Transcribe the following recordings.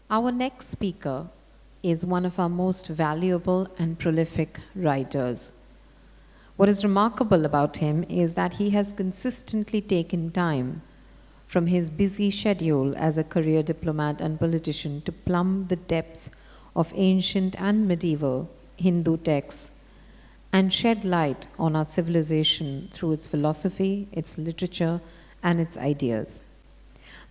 Our next speaker is one of our most valuable and prolific writers. What is remarkable about him is that he has consistently taken time from his busy schedule as a career diplomat and politician to plumb the depths of ancient and medieval Hindu texts and shed light on our civilization through its philosophy, its literature, and its ideas.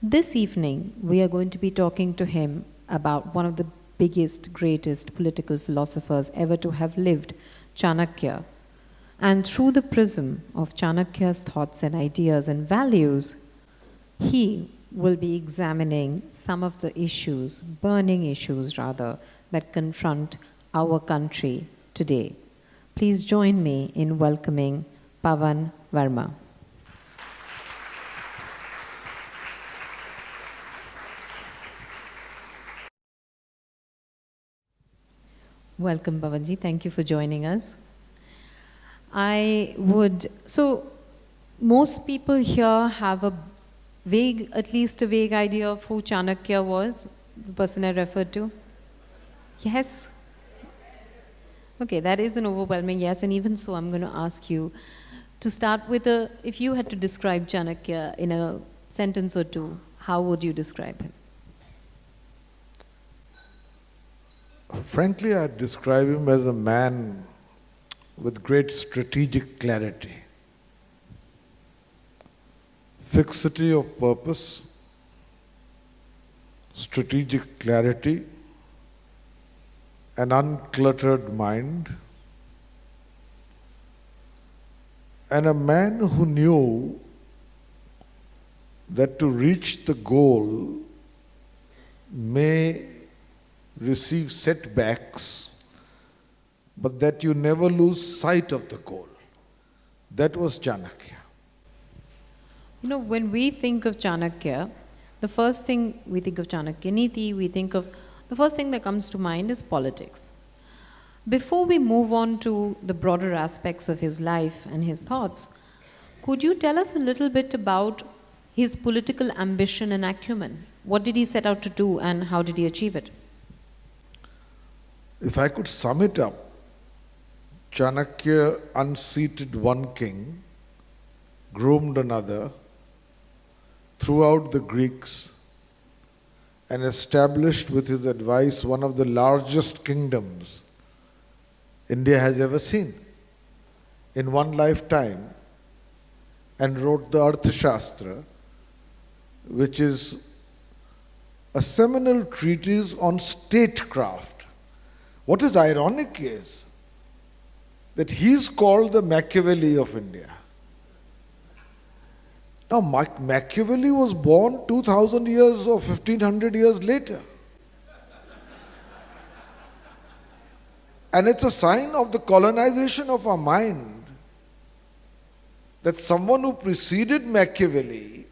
This evening, we are going to be talking to him about one of the biggest, greatest political philosophers ever to have lived, Chanakya. And through the prism of Chanakya's thoughts and ideas and values, he will be examining some of the issues, burning issues rather, that confront our country today. Please join me in welcoming Pavan Varma. Welcome, Pavanji. Thank you for joining us. Most people here have at least a vague idea of who Chanakya was, the person I referred to? Yes? Okay, that is an overwhelming yes, and even so, I'm going to ask you to start with if you had to describe Chanakya in a sentence or two, how would you describe him? Frankly, I'd describe him as a man with great strategic clarity, fixity of purpose, strategic clarity, an uncluttered mind, and a man who knew that to reach the goal may receive setbacks, but that you never lose sight of the goal. That was Chanakya. You know, when we think of Chanakya, the first thing we think of Chanakya Niti, the first thing that comes to mind is politics. Before we move on to the broader aspects of his life and his thoughts, could you tell us a little bit about his political ambition and acumen? What did he set out to do and how did he achieve it? If I could sum it up, Chanakya unseated one king, groomed another, threw out the Greeks, and established with his advice one of the largest kingdoms India has ever seen in one lifetime, and wrote the Arthashastra, which is a seminal treatise on statecraft. What is ironic is that he's called the Machiavelli of India. Now, Machiavelli was born 2000 years or 1500 years later. And it's a sign of the colonization of our mind that someone who preceded Machiavelli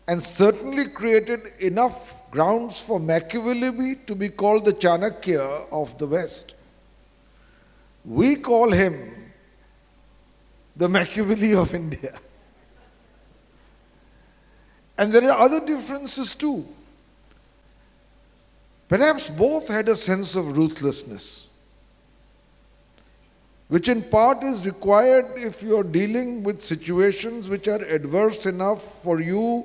and certainly created enough grounds for Machiavelli to be called the Chanakya of the West. We call him the Machiavelli of India. And there are other differences too. Perhaps both had a sense of ruthlessness, which in part is required if you are dealing with situations which are adverse enough for you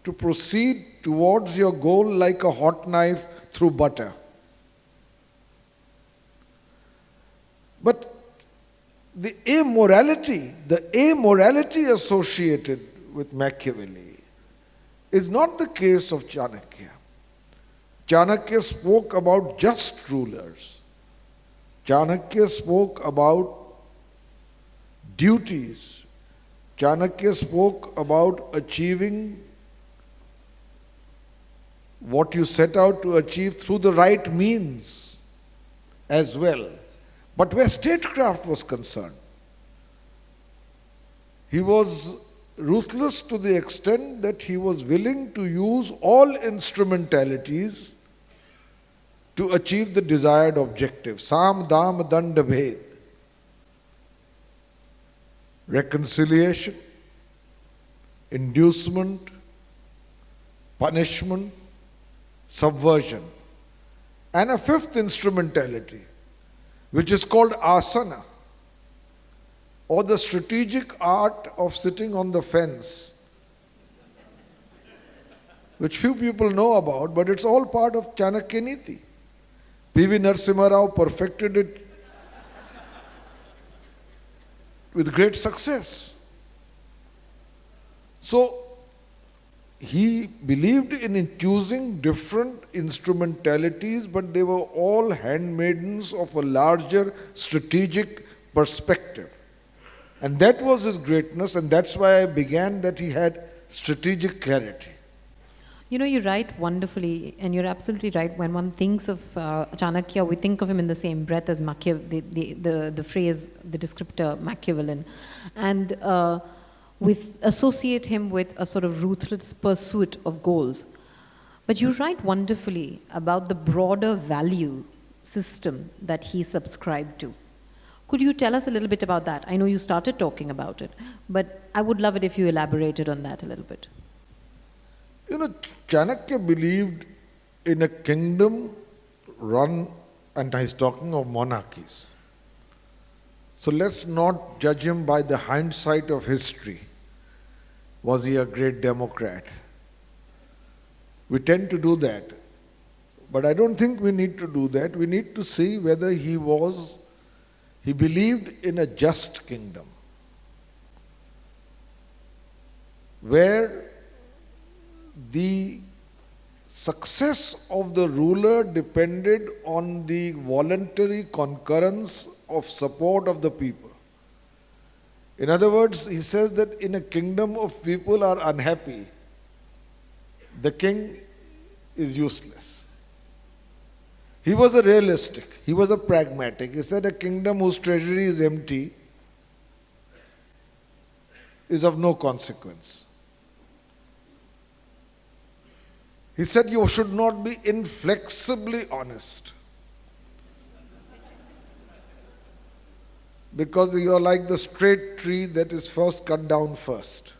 to proceed towards your goal like a hot knife through butter. But the amorality associated with Machiavelli is not the case of Chanakya. Chanakya spoke about just rulers. Chanakya spoke about duties. Chanakya spoke about achieving what you set out to achieve through the right means as well. But where statecraft was concerned, he was ruthless to the extent that he was willing to use all instrumentalities to achieve the desired objective. Sam, dam, dand, bhed. Reconciliation, inducement, punishment, subversion, and a fifth instrumentality, which is called asana, or the strategic art of sitting on the fence, which few people know about, but it's all part of Chanakya Niti. P.V. Narasimha Rao perfected it with great success. So, he believed in choosing different instrumentalities, but they were all handmaidens of a larger strategic perspective. And that was his greatness, and that's why I began that he had strategic clarity. You know, you write wonderfully, and you're absolutely right. When one thinks of Chanakya, we think of him in the same breath as the phrase, the descriptor Machiavellian. And we associate him with a sort of ruthless pursuit of goals. But you write wonderfully about the broader value system that he subscribed to. Could you tell us a little bit about that? I know you started talking about it, but I would love it if you elaborated on that a little bit. You know, Chanakya believed in a kingdom run, and he's talking of monarchies. So let's not judge him by the hindsight of history. Was he a great democrat? We tend to do that. But I don't think we need to do that. We need to see whether he believed in a just kingdom, where the success of the ruler depended on the voluntary concurrence of support of the people. In other words, he says that in a kingdom of people are unhappy, the king is useless. He was a realistic, he was a pragmatic. He said a kingdom whose treasury is empty is of no consequence. He said you should not be inflexibly honest, because you are like the straight tree that is first cut down first.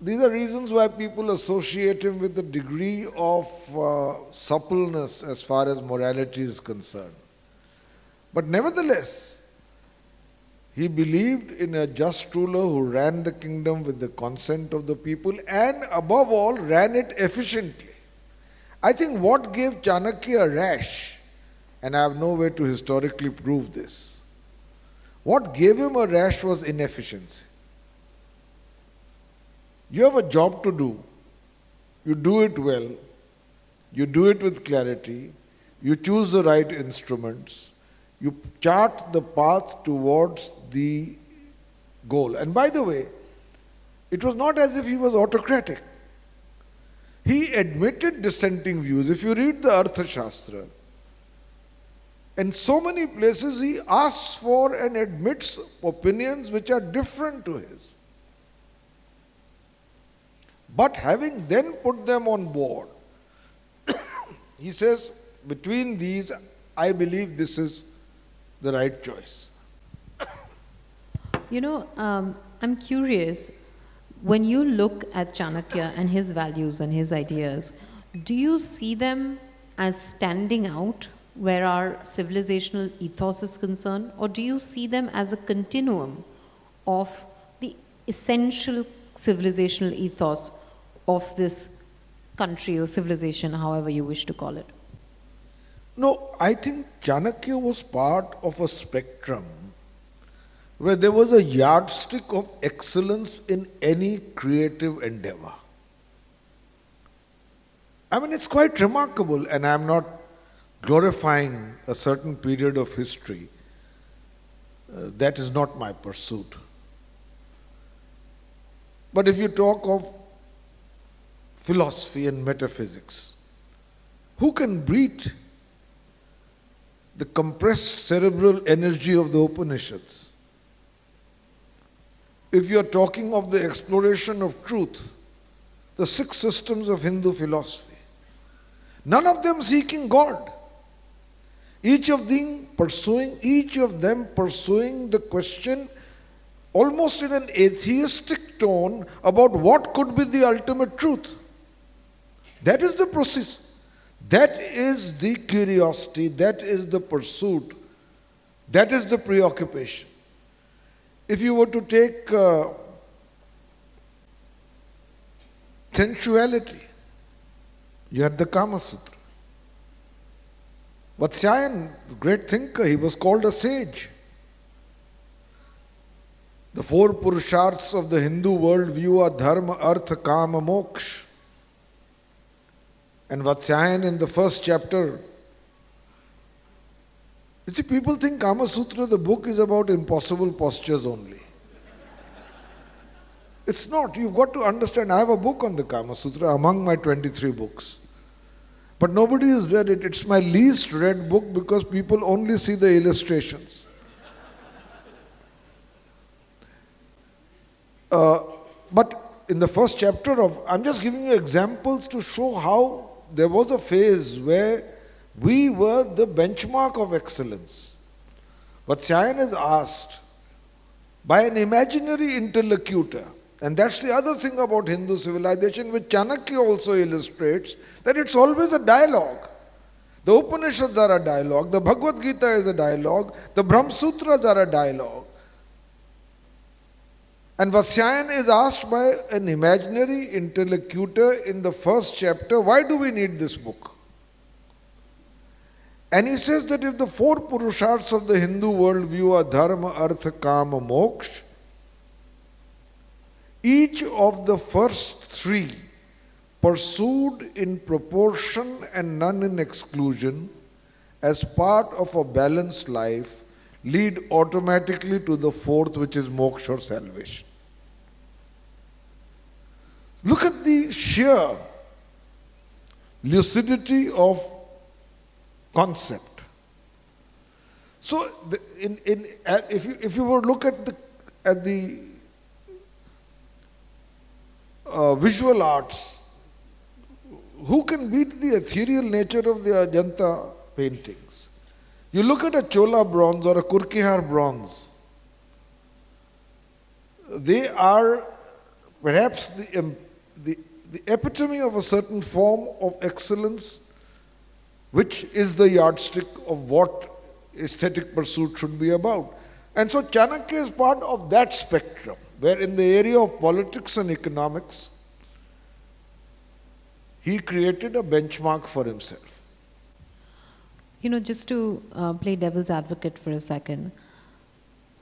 These are reasons why people associate him with a degree of suppleness as far as morality is concerned. But nevertheless, he believed in a just ruler who ran the kingdom with the consent of the people and above all ran it efficiently. I think what gave Chanakya a rash, and I have no way to historically prove this, what gave him a rash was inefficiency. You have a job to do, you do it well, you do it with clarity, you choose the right instruments, you chart the path towards the goal. And by the way, it was not as if he was autocratic. He admitted dissenting views. If you read the Arthashastra, in so many places he asks for and admits opinions which are different to his. But having then put them on board, he says, between these, I believe this is the right choice. You know, I'm curious, when you look at Chanakya and his values and his ideas, do you see them as standing out where our civilizational ethos is concerned, or do you see them as a continuum of the essential civilizational ethos of this country or civilization, however you wish to call it? No, I think Chanakya was part of a spectrum where there was a yardstick of excellence in any creative endeavor. I mean, it's quite remarkable, and I'm not glorifying a certain period of history. That is not my pursuit. But if you talk of philosophy and metaphysics, who can beat the compressed cerebral energy of the Upanishads? If you are talking of the exploration of truth, the 6 systems of Hindu philosophy, none of them seeking God. Each of them pursuing the question almost in an atheistic tone about what could be the ultimate truth. That is the process. That is the curiosity, that is the pursuit, that is the preoccupation. If you were to take sensuality, you had the Kama Sutra. Vatsyayan, great thinker, he was called a sage. The four purusharths of the Hindu worldview are dharma, artha, kama, moksha. And Vatsyayan in the first chapter, you see, people think Kama Sutra, the book, is about impossible postures only. It's not. You've got to understand, I have a book on the Kama Sutra among my 23 books. But nobody has read it. It's my least read book because people only see the illustrations. But in the first chapter I'm just giving you examples to show how there was a phase where we were the benchmark of excellence. Vatsyayan is asked by an imaginary interlocutor, and that's the other thing about Hindu civilization, which Chanakya also illustrates, that it's always a dialogue. The Upanishads are a dialogue, the Bhagavad Gita is a dialogue, the Brahma Sutras are a dialogue. And Vatsyayan is asked by an imaginary interlocutor in the first chapter, why do we need this book? And he says that if the four purusharths of the Hindu worldview are dharma, artha, kama, moksha, each of the first three, pursued in proportion and none in exclusion, as part of a balanced life, lead automatically to the fourth, which is moksha or salvation. Look at the sheer lucidity of concept. So, if you were to look at the visual arts, who can beat the ethereal nature of the Ajanta paintings? You look at a Chola bronze or a Kurkihar bronze, they are perhaps the epitome of a certain form of excellence, which is the yardstick of what aesthetic pursuit should be about. And so Chanakya is part of that spectrum, where in the area of politics and economics, he created a benchmark for himself. Just to play devil's advocate for a second,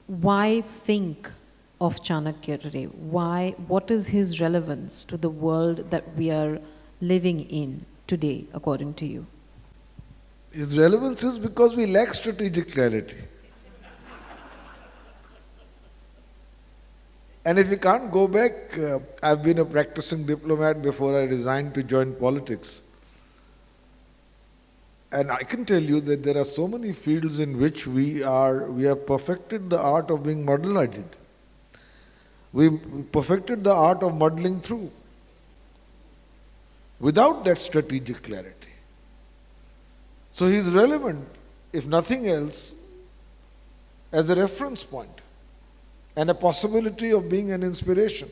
why think of Chanakya today? What is his relevance to the world that we are living in today, according to you? His relevance is because we lack strategic clarity. And if we can't go back, I've been a practicing diplomat before I resigned to join politics. And I can tell you that there are so many fields in which we have perfected the art of being muddle-headed. We perfected the art of muddling through without that strategic clarity. So he is relevant, if nothing else, as a reference point and a possibility of being an inspiration.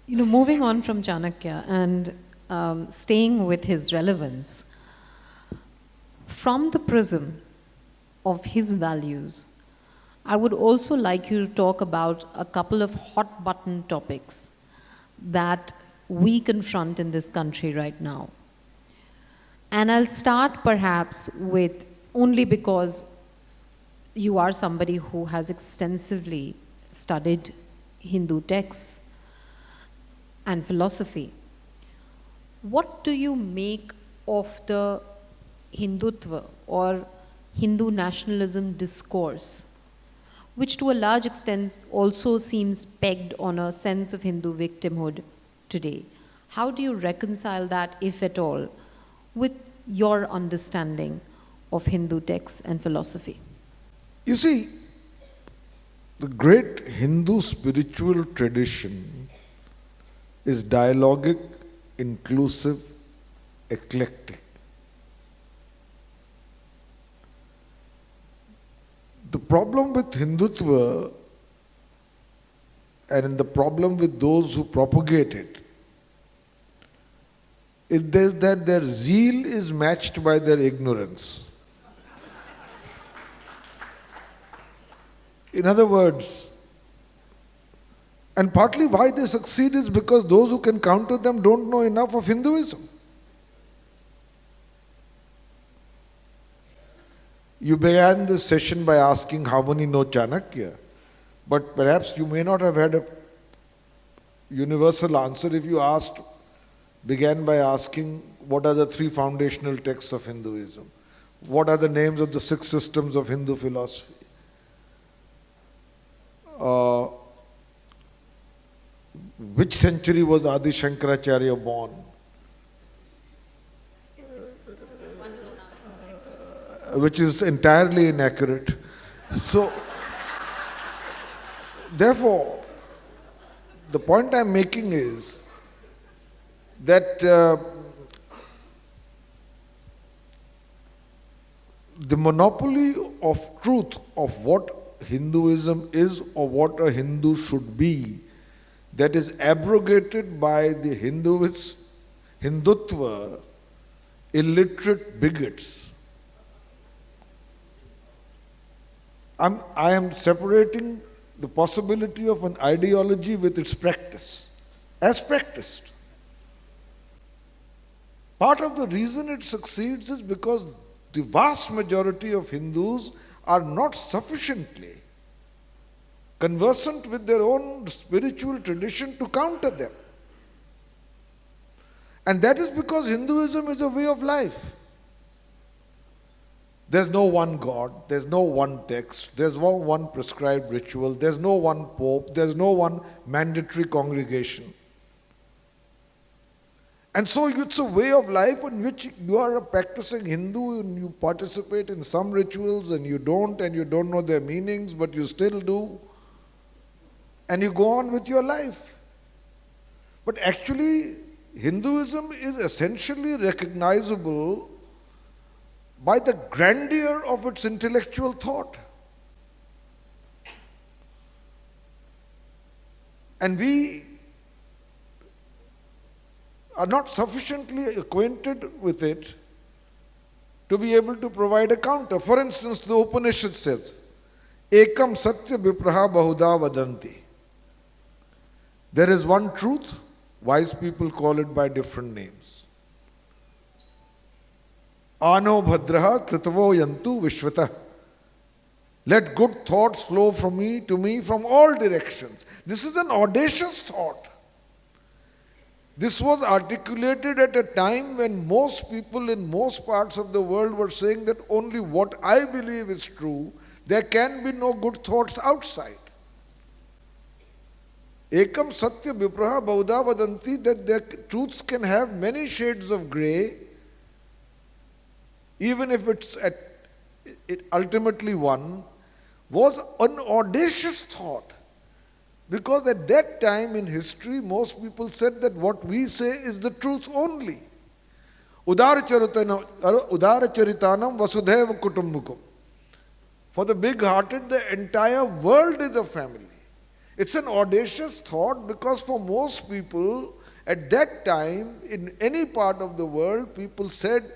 Moving on from Chanakya and staying with his relevance, from the prism of his values, I would also like you to talk about a couple of hot button topics that we confront in this country right now. And I'll start perhaps with, only because you are somebody who has extensively studied Hindu texts and philosophy. What do you make of the Hindutva or Hindu nationalism discourse, which to a large extent also seems pegged on a sense of Hindu victimhood today? How do you reconcile that, if at all, with your understanding of Hindu texts and philosophy? You see, the great Hindu spiritual tradition is dialogic, inclusive, eclectic. The problem with Hindutva and the problem with those who propagate it It is that their zeal is matched by their ignorance. In other words, and partly why they succeed is because those who can counter them don't know enough of Hinduism. You began this session by asking how many know Chanakya, but perhaps you may not have had a universal answer if you began by asking what are the three foundational texts of Hinduism, what are the names of the six systems of Hindu philosophy. Which century was Adi Shankaracharya born? Which is entirely inaccurate. So, therefore, the point I'm making is that the monopoly of truth of what Hinduism is or what a Hindu should be, that is abrogated by the Hindutva illiterate bigots. I am separating the possibility of an ideology with its practice, as practiced. Part of the reason it succeeds is because the vast majority of Hindus are not sufficiently conversant with their own spiritual tradition to counter them. And that is because Hinduism is a way of life. There's no one God, there's no one text, there's no one prescribed ritual, there's no one pope, there's no one mandatory congregation. And so it's a way of life in which you are a practicing Hindu and you participate in some rituals and you don't know their meanings, but you still do. And you go on with your life. But actually, Hinduism is essentially recognizable by the grandeur of its intellectual thought. And we are not sufficiently acquainted with it to be able to provide a counter. For instance, the Upanishad says, Ekam Satya Vipraha Bahuda Vadanti. There is one truth, wise people call it by different names. Ano Bhadraha Kritavo Yantu Vishvata. Let good thoughts flow from me to me from all directions. This is an audacious thought. This was articulated at a time when most people in most parts of the world were saying that only what I believe is true, there can be no good thoughts outside. Ekam Satya Vipraha Bahuda Vadanti, that their truths can have many shades of grey, even if it's ultimately one, was an audacious thought. Because at that time in history, most people said that what we say is the truth only. Udaracharitanam Vasudhaiva Kutumbakam. For the big-hearted, the entire world is a family. It's an audacious thought because for most people, at that time, in any part of the world, people said,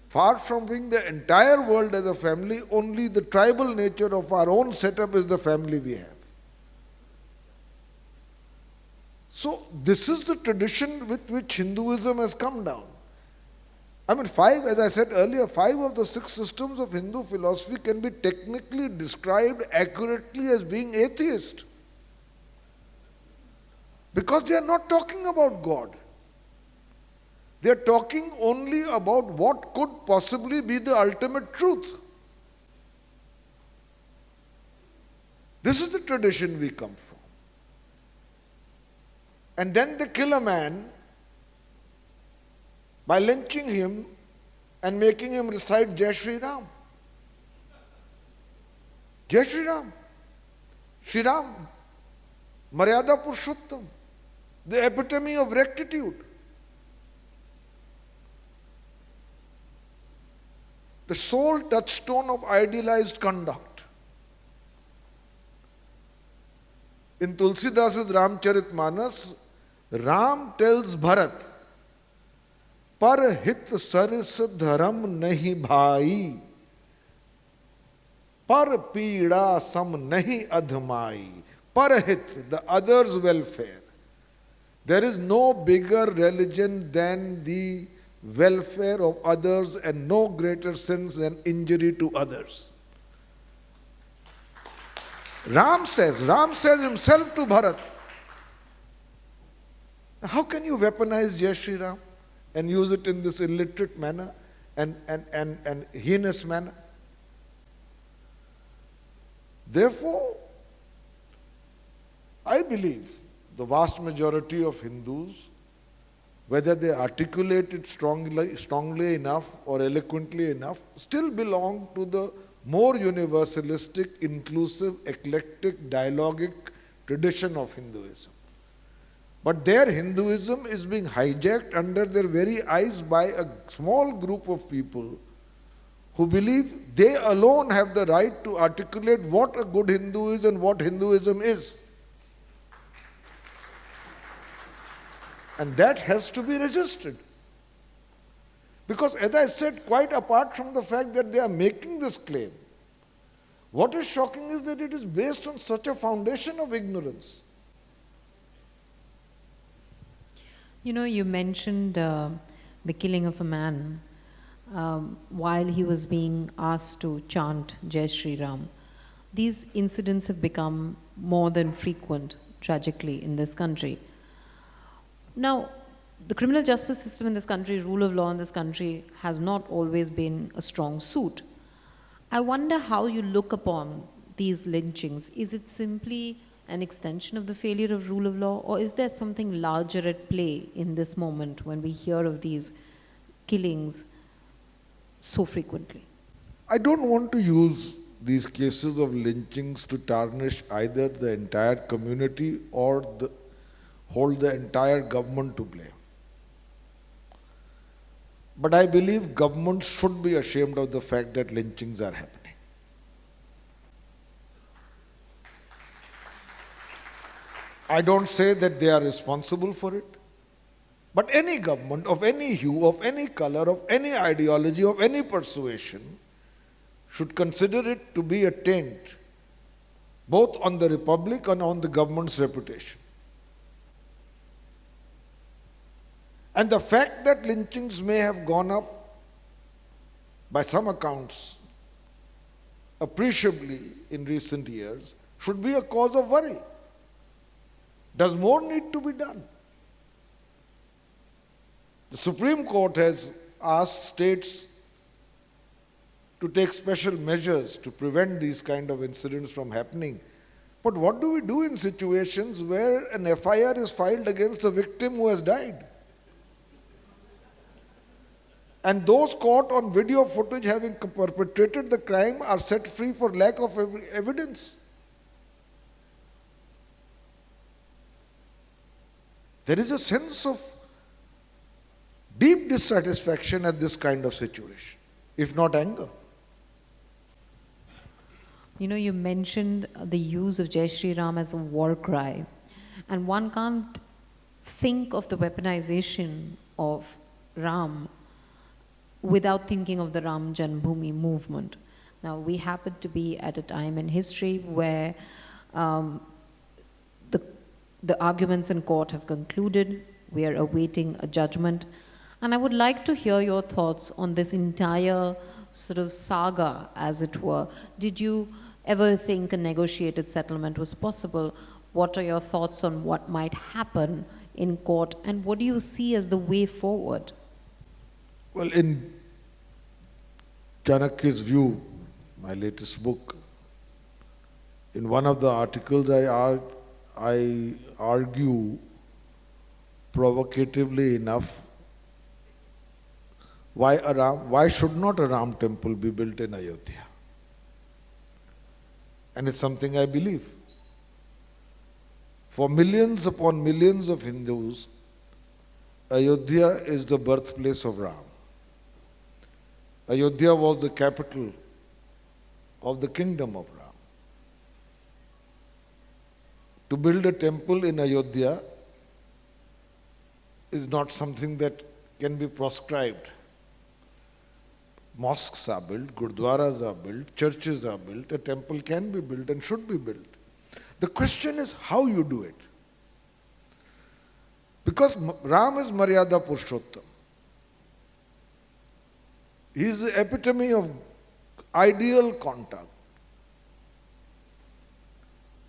far from being the entire world as a family, only the tribal nature of our own setup is the family we have. So this is the tradition with which Hinduism has come down. I mean, as I said earlier, 5 of the 6 systems of Hindu philosophy can be technically described accurately as being atheist. Because they are not talking about God. They are talking only about what could possibly be the ultimate truth. This is the tradition we come from. And then they kill a man by lynching him and making him recite Jai Shri Ram. Jai Shri Ram. Shri Ram. Maryada Purushottam. The epitome of rectitude. The sole touchstone of idealized conduct. In Tulsidasa's Ramcharitmanas, Ram tells Bharat पर हित सरिस धर्म नहीं भाई, पर पीड़ा सम nahi adhmai. Parahit, the other's welfare. There is no bigger religion than the welfare of others, and no greater sins than injury to others. Ram says himself to Bharat. How can you weaponize Jai Shri Ram and use it in this illiterate manner and heinous manner? Therefore, I believe the vast majority of Hindus, whether they articulate it strongly enough or eloquently enough, still belong to the more universalistic, inclusive, eclectic, dialogic tradition of Hinduism. But their Hinduism is being hijacked under their very eyes by a small group of people who believe they alone have the right to articulate what a good Hindu is and what Hinduism is. And that has to be resisted. Because as I said, quite apart from the fact that they are making this claim, what is shocking is that it is based on such a foundation of ignorance. You know, you mentioned the killing of a man while he was being asked to chant Jai Shri Ram. These incidents have become more than frequent, tragically, in this country. Now, the criminal justice system in this country, rule of law in this country, has not always been a strong suit. I wonder how you look upon these lynchings. Is it simply an extension of the failure of rule of law, or is there something larger at play in this moment when we hear of these killings so frequently? I don't want to use these cases of lynchings to tarnish either the entire community or hold the entire government to blame. But I believe governments should be ashamed of the fact that lynchings are happening. I don't say that they are responsible for it, but any government of any hue, of any color, of any ideology, of any persuasion should consider it to be a taint both on the republic and on the government's reputation. And the fact that lynchings may have gone up by some accounts appreciably in recent years should be a cause of worry. Does more need to be done? The Supreme Court has asked states to take special measures to prevent these kind of incidents from happening. But what do we do in situations where an FIR is filed against a victim who has died? And those caught on video footage having perpetrated the crime are set free for lack of evidence. There is a sense of deep dissatisfaction at this kind of situation, if not anger. You know, you mentioned the use of Jai Shri Ram as a war cry, and one can't think of the weaponization of Ram without thinking of the Ram Janmabhoomi movement. Now, we happen to be at a time in history where the arguments in court have concluded. We are awaiting a judgment. And I would like to hear your thoughts on this entire sort of saga, as it were. Did you ever think a negotiated settlement was possible? What are your thoughts on what might happen in court, and what do you see as the way forward? Well, in Chanakya's view, my latest book, in one of the articles I argue provocatively enough why should not a Ram temple be built in Ayodhya? And it's something I believe. For millions upon millions of Hindus, Ayodhya is the birthplace of Ram. Ayodhya was the capital of the kingdom of Ram. To build a temple in Ayodhya is not something that can be proscribed. Mosques are built, gurdwaras are built, churches are built, a temple can be built and should be built. The question is how you do it. Because Ram is Maryada Purushottam. He is the epitome of ideal contact.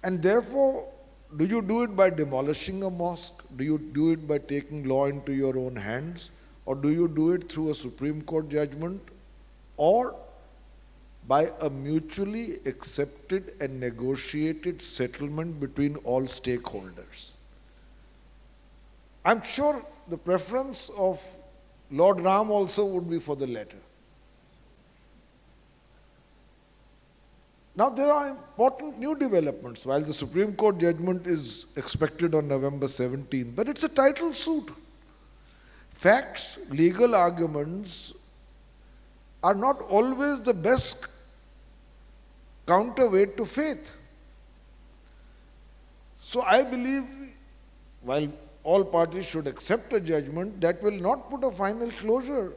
And therefore, do you do it by demolishing a mosque? Do you do it by taking law into your own hands? Or do you do it through a Supreme Court judgment? Or by a mutually accepted and negotiated settlement between all stakeholders? I'm sure the preference of Lord Ram also would be for the latter. Now there are important new developments. While the Supreme Court judgment is expected on November 17, but it's a title suit. Facts, legal arguments are not always the best counterweight to faith. So I believe, while all parties should accept a judgment, that will not put a final closure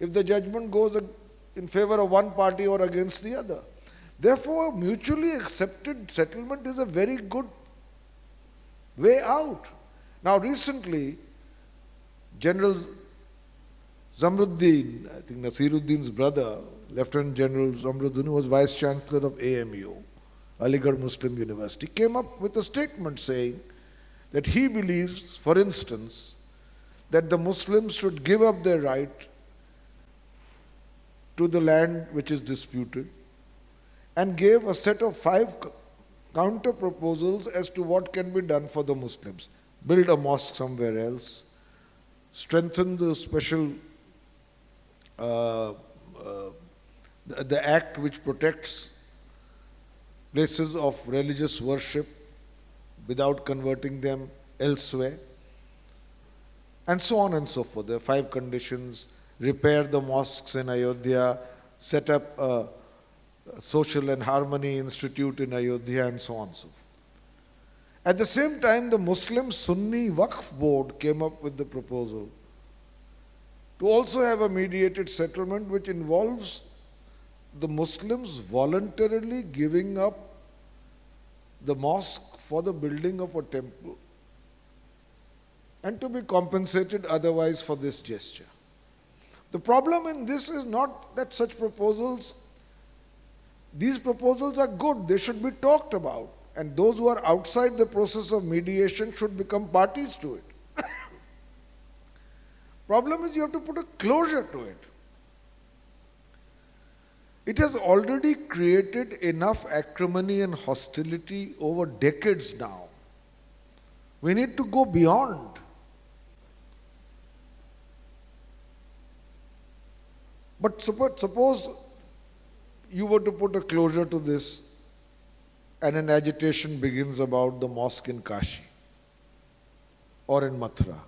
if the judgment goes in favor of one party or against the other. Therefore, mutually accepted settlement is a very good way out. Now recently, General Zamruddin, I think Nasiruddin's brother, Lieutenant General Zamruddin, who was Vice Chancellor of AMU, Aligarh Muslim University, came up with a statement saying that he believes, for instance, that the Muslims should give up their right to the land which is disputed, and gave a set of 5 counter proposals as to what can be done for the Muslims. Build a mosque somewhere else, strengthen the special the act which protects places of religious worship without converting them elsewhere, and so on and so forth. There are 5 conditions: repair the mosques in Ayodhya, set up a Social and Harmony Institute in Ayodhya, and so on and so forth. At the same time, the Muslim Sunni Waqf Board came up with the proposal to also have a mediated settlement which involves the Muslims voluntarily giving up the mosque for the building of a temple and to be compensated otherwise for this gesture. The problem in this is not that these proposals are good, they should be talked about, and those who are outside the process of mediation should become parties to it. Problem is you have to put a closure to it. It has already created enough acrimony and hostility over decades now. We need to go beyond. But suppose you were to put a closure to this and an agitation begins about the mosque in Kashi or in Mathura.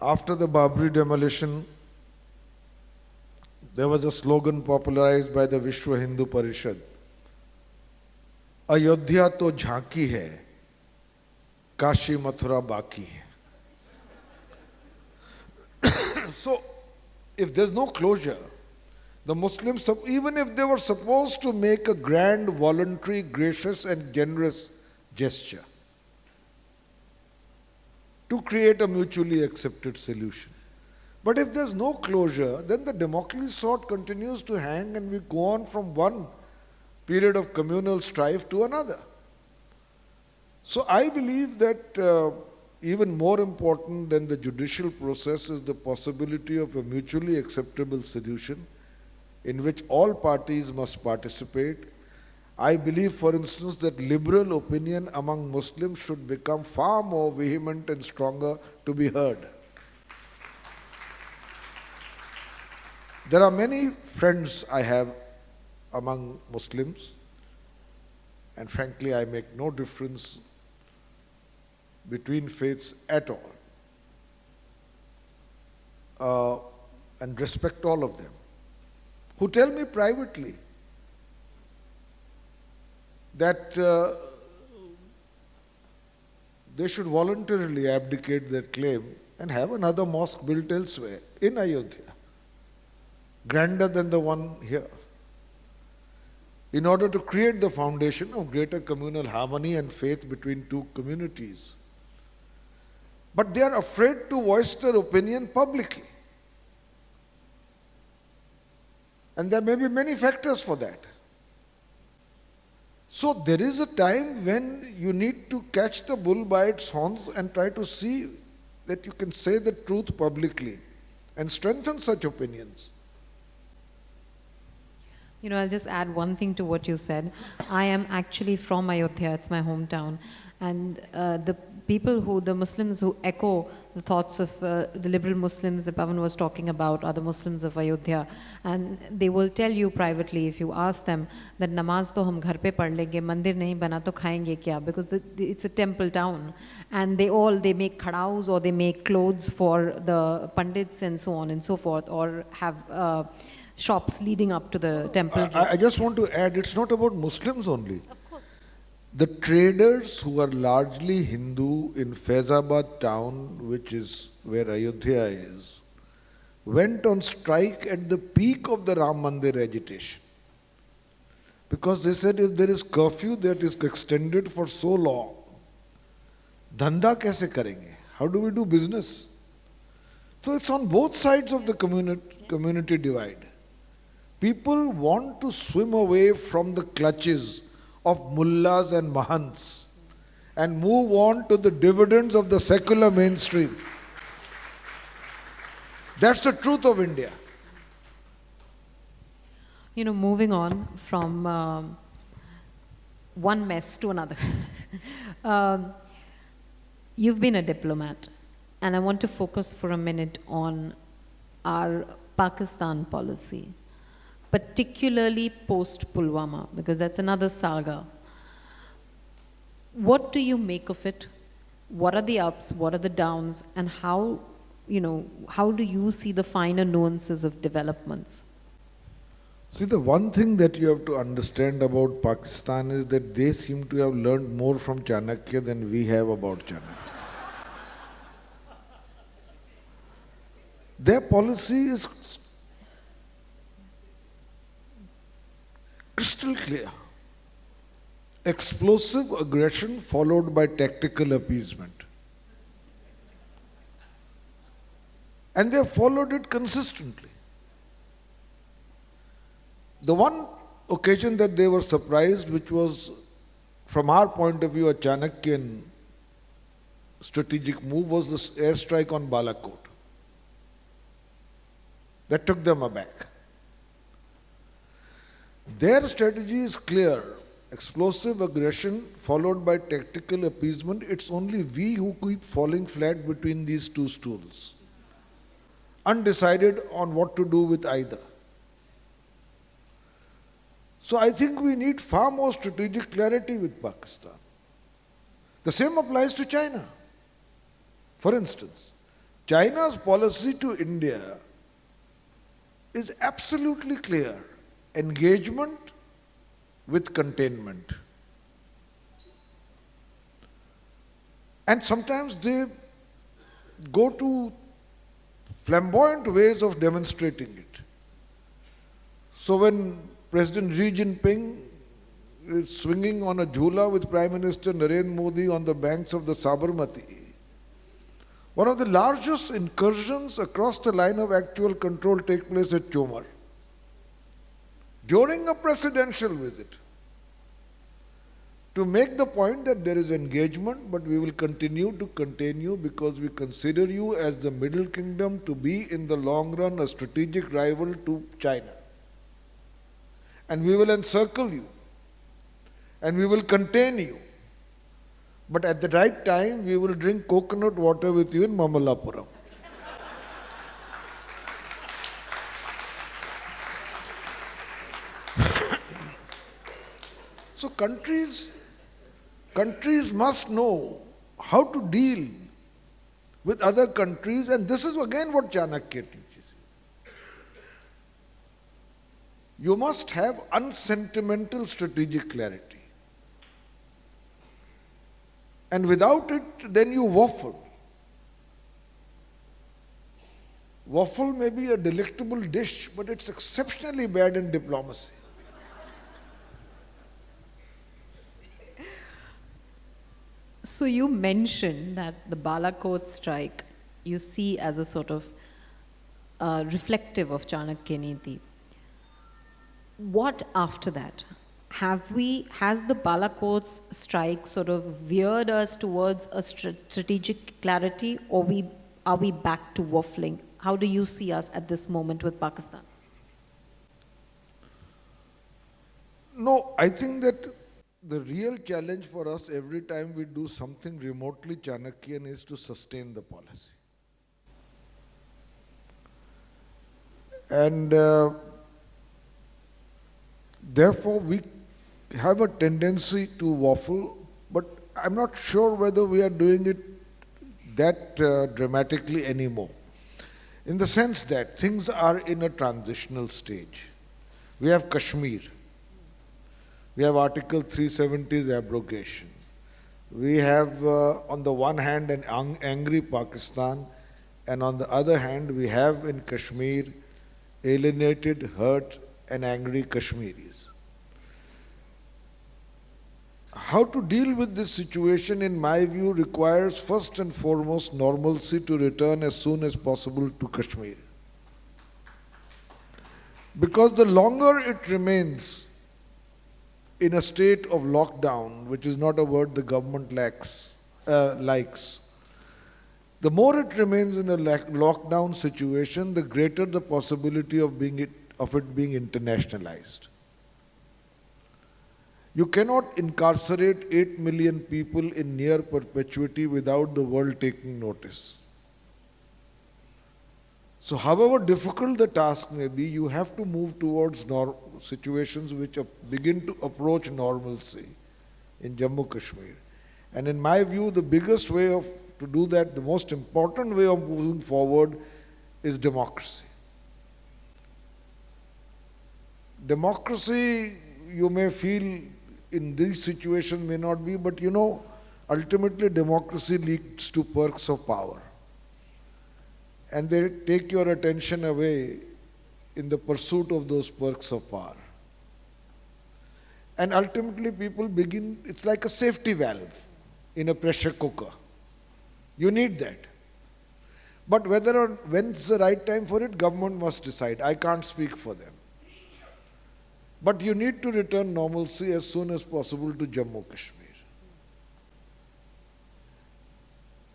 After the Babri demolition, there was a slogan popularized by the Vishwa Hindu Parishad, Ayodhya to jhanki hai, Kashi Mathura baki hai. So, if there's no closure, the Muslims, even if they were supposed to make a grand, voluntary, gracious and generous gesture to create a mutually accepted solution. But if there's no closure, then the Damocles sword continues to hang and we go on from one period of communal strife to another. So I believe that even more important than the judicial process is the possibility of a mutually acceptable solution in which all parties must participate. I believe, for instance, that liberal opinion among Muslims should become far more vehement and stronger to be heard. There are many friends I have among Muslims, and frankly, I make no difference between faiths at all, and respect all of them, who tell me privately that they should voluntarily abdicate their claim and have another mosque built elsewhere in Ayodhya, grander than the one here, in order to create the foundation of greater communal harmony and faith between two communities. But they are afraid to voice their opinion publicly. And there may be many factors for that. So there is a time when you need to catch the bull by its horns and try to see that you can say the truth publicly and strengthen such opinions. I'll just add one thing to what you said. I am actually from Ayodhya, it's my hometown. And the Muslims who echo the thoughts of the liberal Muslims that Pavan was talking about are the Muslims of Ayodhya. And they will tell you privately, if you ask them, that namaz to hum ghar pe pad lenge, mandir nahi bana to khayenge kya? Because it's a temple town. And they make khadaus or they make clothes for the pandits and so on and so forth, or have shops leading up to the temple. I just want to add, it's not about Muslims only. The traders who are largely Hindu in Faizabad town, which is where Ayodhya is, went on strike at the peak of the Ram Mandir agitation. Because they said if there is curfew that is extended for so long, dhanda kaise karenge? How do we do business? So it's on both sides of the community divide. People want to swim away from the clutches of mullahs and mahants and move on to the dividends of the secular mainstream. That's the truth of India. Moving on from one mess to another. You've been a diplomat, and I want to focus for a minute on our Pakistan policy, particularly post-Pulwama, because that's another saga. What do you make of it? What are the ups, what are the downs, and how do you see the finer nuances of developments? See, the one thing that you have to understand about Pakistan is that they seem to have learned more from Chanakya than we have about Chanakya. Their policy is crystal clear. Explosive aggression followed by tactical appeasement. And they have followed it consistently. The one occasion that they were surprised, which was from our point of view a Chanakyan strategic move, was the airstrike on Balakot. That took them aback. Their strategy is clear. Explosive aggression followed by tactical appeasement. It's only we who keep falling flat between these two stools, undecided on what to do with either. So I think we need far more strategic clarity with Pakistan. The same applies to China. For instance, China's policy to India is absolutely clear. Engagement with containment. And sometimes they go to flamboyant ways of demonstrating it. So when President Xi Jinping is swinging on a jhula with Prime Minister Narendra Modi on the banks of the Sabarmati, one of the largest incursions across the line of actual control take place at Chomar during a presidential visit, to make the point that there is engagement, but we will continue to contain you because we consider you as the Middle Kingdom to be in the long run a strategic rival to China. And we will encircle you and we will contain you. But at the right time, we will drink coconut water with you in Mamallapuram. So countries must know how to deal with other countries, and this is again what Chanakya teaches you. You must have unsentimental strategic clarity. And without it, then you waffle. Waffle may be a delectable dish, but it's exceptionally bad in diplomacy. So you mentioned that the Balakot strike you see as a sort of reflective of Chanakya Niti. What after that? Has the Balakot's strike sort of veered us towards a strategic clarity, or are we back to waffling? How do you see us at this moment with Pakistan? No, I think that the real challenge for us every time we do something remotely Chanakyan is to sustain the policy. And therefore, we have a tendency to waffle, but I'm not sure whether we are doing it that dramatically anymore. In the sense that things are in a transitional stage. We have Kashmir. We have Article 370's abrogation. We have, on the one hand, an angry Pakistan, and on the other hand, we have in Kashmir alienated, hurt, and angry Kashmiris. How to deal with this situation, in my view, requires first and foremost normalcy to return as soon as possible to Kashmir. Because the longer it remains in a state of lockdown, which is not a word the government likes, the more it remains in a lockdown situation, the greater the possibility of it being internationalized. You cannot incarcerate 8 million people in near perpetuity without the world taking notice. So however difficult the task may be, you have to move towards situations which begin to approach normalcy in Jammu Kashmir. And in my view, the biggest way to do that, the most important way of moving forward is democracy. Democracy, you may feel in these situations may not be, but ultimately democracy leads to perks of power. And they take your attention away in the pursuit of those perks of power. And ultimately people begin, it's like a safety valve in a pressure cooker. You need that. But whether or when's the right time for it, government must decide. I can't speak for them. But you need to return normalcy as soon as possible to Jammu Kashmir.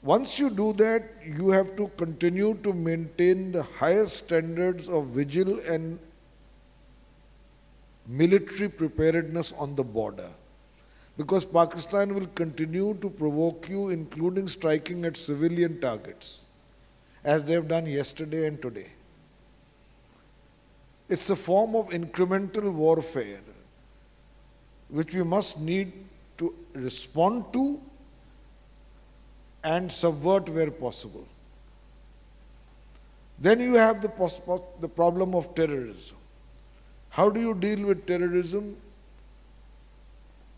Once you do that, you have to continue to maintain the highest standards of vigil and military preparedness on the border. Because Pakistan will continue to provoke you, including striking at civilian targets, as they have done yesterday and today. It's a form of incremental warfare which we must need to respond to and subvert where possible. Then you have the problem of terrorism. How do you deal with terrorism?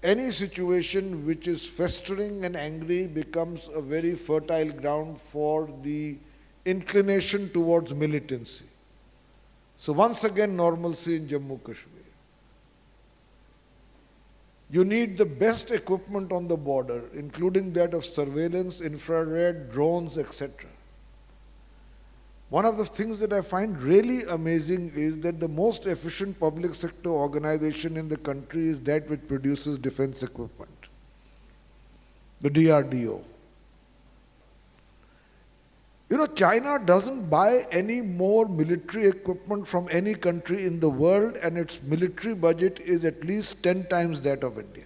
Any situation which is festering and angry becomes a very fertile ground for the inclination towards militancy. So once again, normalcy in Jammu Kashmir. You need the best equipment on the border, including that of surveillance, infrared, drones, etc. One of the things that I find really amazing is that the most efficient public sector organization in the country is that which produces defense equipment, the DRDO. China doesn't buy any more military equipment from any country in the world, and its military budget is at least 10 times that of India.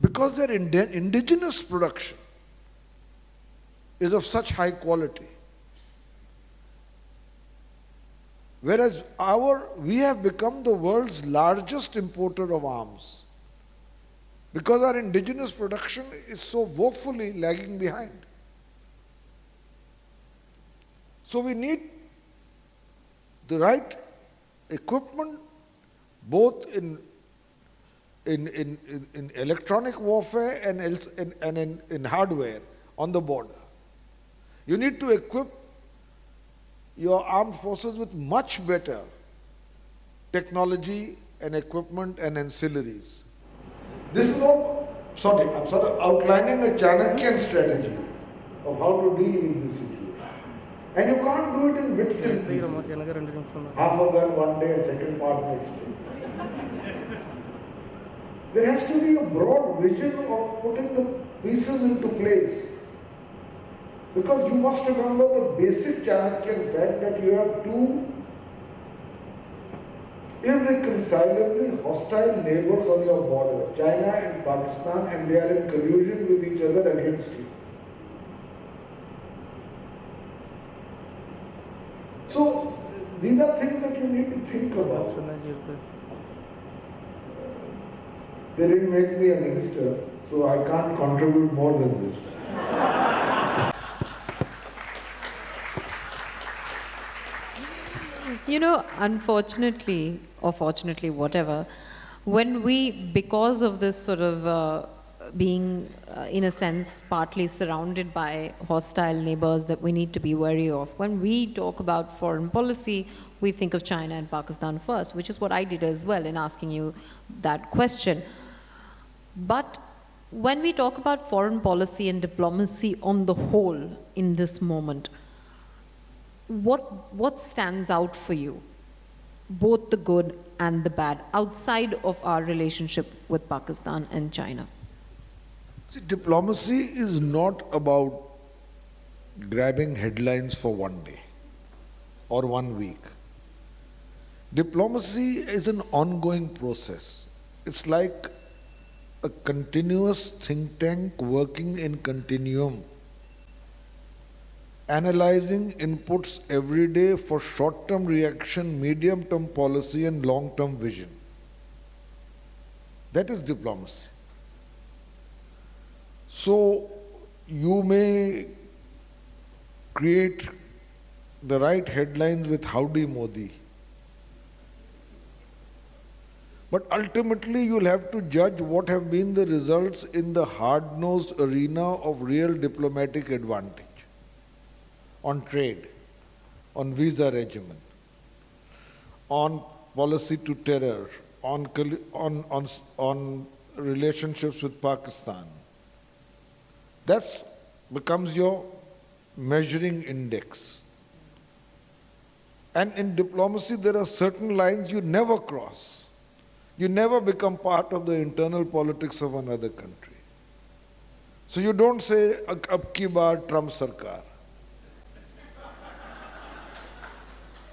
Because their indigenous production is of such high quality. Whereas we have become the world's largest importer of arms, because our indigenous production is so woefully lagging behind. So we need the right equipment, both in electronic warfare and in hardware on the border. You need to equip your armed forces with much better technology and equipment and ancillaries. This is all, I'm sort of outlining a Chanakyan strategy of how to deal with this situation. And you can't do it in bits and pieces. Half a gun one day, a second part next day. There has to be a broad vision of putting the pieces into place. Because you must remember the basic Chanakyan fact that you have two irreconcilably hostile neighbors on your border, China and Pakistan, and they are in collusion with each other against you. So, these are things that you need to think about. They didn't make me a minister, so I can't contribute more than this. You know, unfortunately, or fortunately, whatever, when we, because of this sort of being, in a sense, partly surrounded by hostile neighbors that we need to be wary of, when we talk about foreign policy, we think of China and Pakistan first, which is what I did as well in asking you that question. But when we talk about foreign policy and diplomacy on the whole in this moment, what stands out for you, both the good and the bad, outside of our relationship with Pakistan and China? See, diplomacy is not about grabbing headlines for one day or 1 week. Diplomacy is an ongoing process. It's like a continuous think tank working in continuum, analyzing inputs every day for short-term reaction, medium-term policy and long-term vision. That is diplomacy. So you may create the right headlines with Howdy Modi, but ultimately you'll have to judge what have been the results in the hard-nosed arena of real diplomatic advantage. On trade, on visa regimen, on policy to terror, on relationships with Pakistan. That becomes your measuring index. And in diplomacy, there are certain lines you never cross. You never become part of the internal politics of another country. So you don't say, ab ki baar Trump sarkar.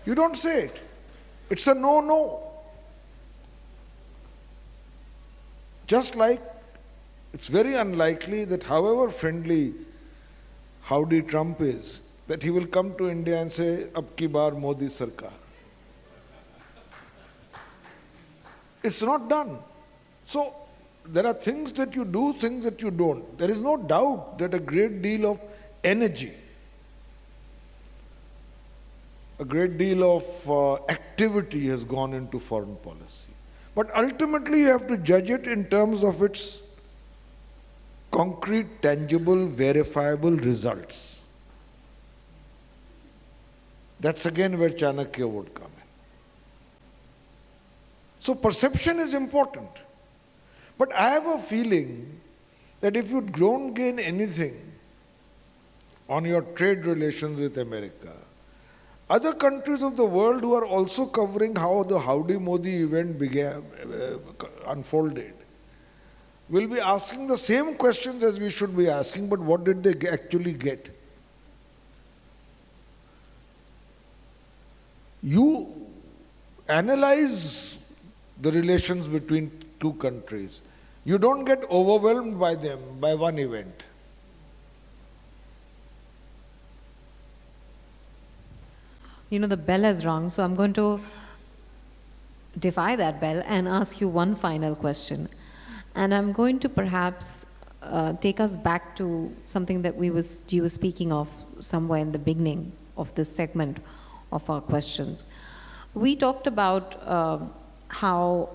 You don't say it. It's a no-no. Just like it's very unlikely that however friendly Howdy Trump is, that he will come to India and say, ab ki baar Modi sarkar. It's not done. So there are things that you do, things that you don't. There is no doubt that a great deal of energy, a great deal of activity has gone into foreign policy. But ultimately you have to judge it in terms of its concrete, tangible, verifiable results. That's again where Chanakya would come in. So perception is important. But I have a feeling that if you don't gain anything on your trade relations with America, other countries of the world who are also covering how the Howdy Modi event unfolded will be asking the same questions as we should be asking, but what did they actually get? You analyze the relations between two countries. You don't get overwhelmed by them by one event. You know, the bell has rung, so I'm going to defy that bell and ask you one final question. And I'm going to perhaps take us back to something that you were speaking of somewhere in the beginning of this segment of our questions. We talked about how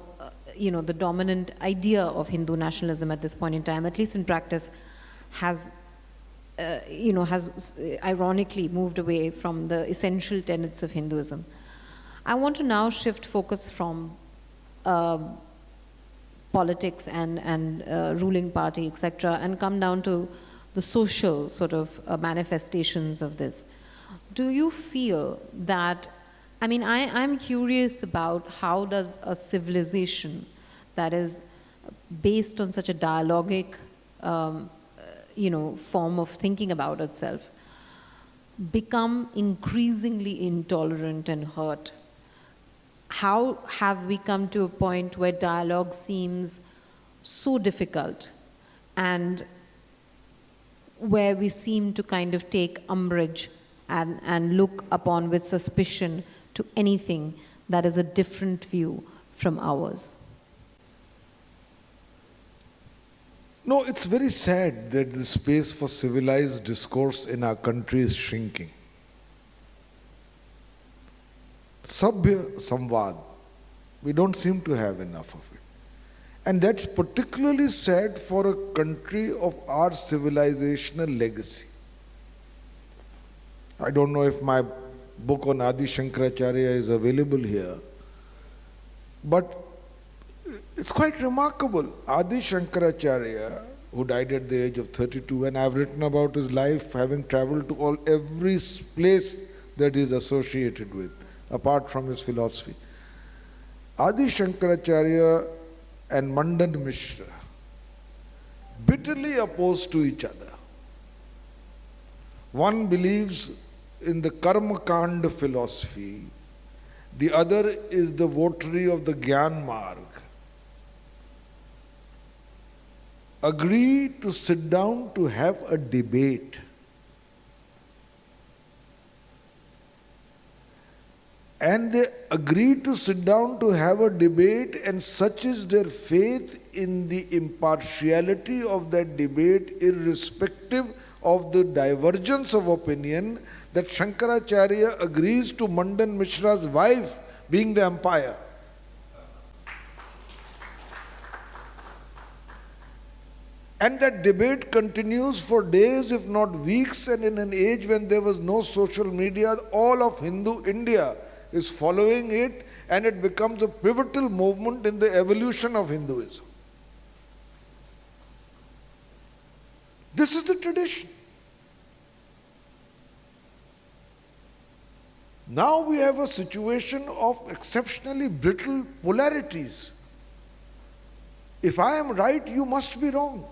the dominant idea of Hindu nationalism at this point in time, at least in practice, has has ironically moved away from the essential tenets of Hinduism. I want to now shift focus from politics and ruling party, etc., and come down to the social sort of manifestations of this. Do you feel that, I'm curious about how does a civilization that is based on such a dialogic, form of thinking about itself become increasingly intolerant and hurt? How have we come to a point where dialogue seems so difficult and where we seem to kind of take umbrage and look upon with suspicion to anything that is a different view from ours? No, it's very sad that the space for civilized discourse in our country is shrinking. Sabhya Samvad, we don't seem to have enough of it. And that's particularly sad for a country of our civilizational legacy. I don't know if my book on Adi Shankaracharya is available here, but it's quite remarkable. Adi Shankaracharya, who died at the age of 32, and I've written about his life, having traveled to every place that he is associated with, apart from his philosophy. Adi Shankaracharya and Mandan Mishra, bitterly opposed to each other. One believes in the Karma Kanda philosophy, the other is the votary of the Gyan Marg. Agree to sit down to have a debate. And they agreed to sit down to have a debate, and such is their faith in the impartiality of that debate, irrespective of the divergence of opinion, that Shankaracharya agrees to Mandan Mishra's wife being the umpire. And that debate continues for days, if not weeks, and in an age when there was no social media, all of Hindu India is following it, and it becomes a pivotal movement in the evolution of Hinduism. This is the tradition. Now we have a situation of exceptionally brittle polarities. If I am right, you must be wrong.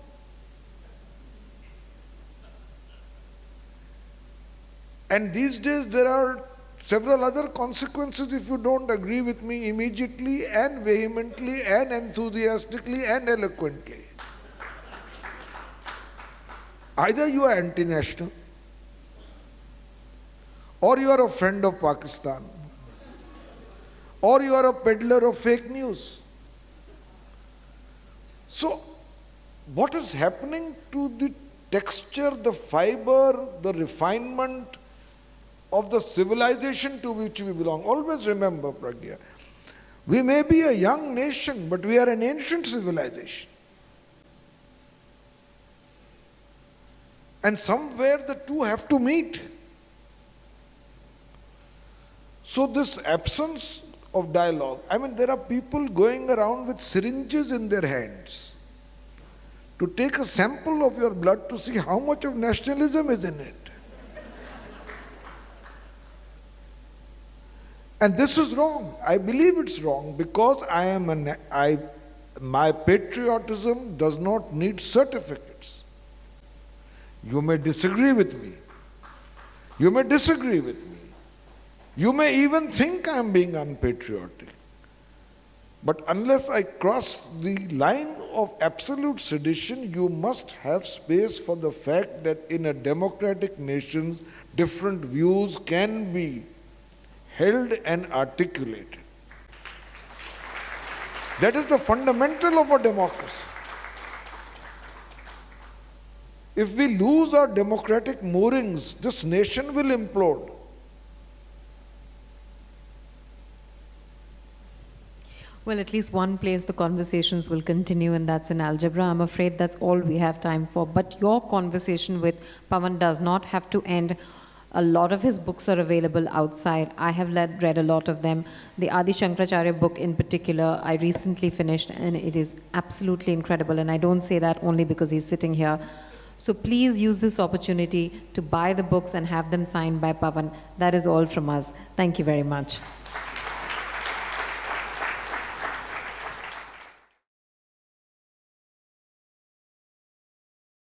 And these days there are several other consequences if you don't agree with me immediately and vehemently and enthusiastically and eloquently. Either you are anti-national, or you are a friend of Pakistan, or you are a peddler of fake news. So, what is happening to the texture, the fiber, the refinement of the civilization to which we belong? Always remember, Pragya, we may be a young nation, but we are an ancient civilization. And somewhere the two have to meet. So this absence of dialogue, there are people going around with syringes in their hands to take a sample of your blood to see how much of nationalism is in it. And this is wrong. I believe it's wrong because my patriotism does not need certificates. You may disagree with me. You may disagree with me. You may even think I'm being unpatriotic. But unless I cross the line of absolute sedition, you must have space for the fact that in a democratic nation, different views can be held and articulated. That is the fundamental of a democracy. If we lose our democratic moorings, this nation will implode. Well, at least one place the conversations will continue, and that's in algebra. I'm afraid that's all we have time for. But your conversation with Pavan does not have to end. A lot of his books are available outside. I have read a lot of them. The Adi Shankaracharya book in particular, I recently finished, and it is absolutely incredible. And I don't say that only because he's sitting here. So please use this opportunity to buy the books and have them signed by Pavan. That is all from us. Thank you very much.